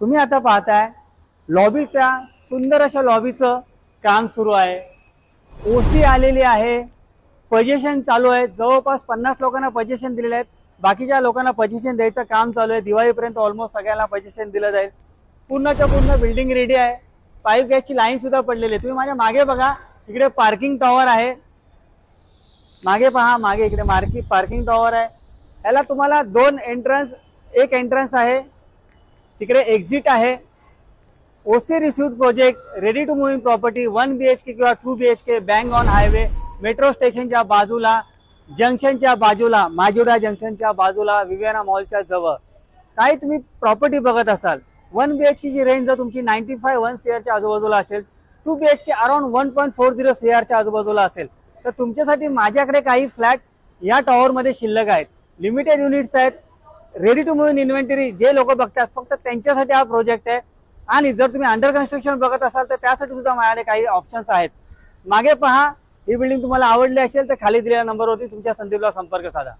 तुम्ही आता पाहताय लॉबीच्या सुंदर अशा लॉबीचं काम सुरू आहे। ओसी आलेली आहे, पोझिशन चालू आहे। जवळपास 50 लोकांना पोझिशन दिलेले आहेत, बाकीच्या लोकांना पोझिशन द्यायचं काम चालू आहे। दिवाळीपर्यंत ऑलमोस्ट सगळ्यांना पोझिशन दिलं जाईल। पूर्णच्या पूर्ण बिल्डिंग रेडी आहे। पाईप गॅसची लाईन सुद्धा पडलेली आहे। तुम्ही माझ्या मागे बघा, इकडे पार्किंग टॉवर आहे। मागे पहा, मागे इकडे पार्किंग टॉवर आहे। याला तुम्हाला दोन एंट्रन्स, एक एंट्रन्स आहे, तिकडे एक्झिट आहे। OC received project, ready to moving property, 1 BHK किंवा 2 BHK, bang on highway, metro स्टेशनच्या बाजूला, जंक्शनच्या बाजूला, माजुडा जंक्शनच्या बाजूला, विवेना मॉलच्या जवळ काही तुम्ही प्रॉपर्टी बघत असाल, 1 BHK ची रेंज जर तुमची 95-1 CR च्या आजूबाजूला असेल, 2 BHK अराउंड 1.40 CR च्या आजूबाजूला असेल, तर तुमच्यासाठी माझ्याकडे काही फ्लॅट या टॉवर मध्ये शिल्लक आहेत। लिमिटेड युनिट्स आहेत, ready to move in inventory. जे लोक बघतात फक्त त्यांच्यासाठी हा प्रोजेक्ट आहे। आणि जर तुम्ही अंडर कन्स्ट्रक्शन बघत असाल तर त्यासाठी सुद्धा माझ्याकडे काही ऑप्शन्स आहेत। मागे पहा, ही बिल्डिंग तुम्हाला आवडली असेल तर खाली दिलेल्या नंबरवरती तुमच्या संदीपला संपर्क साधा।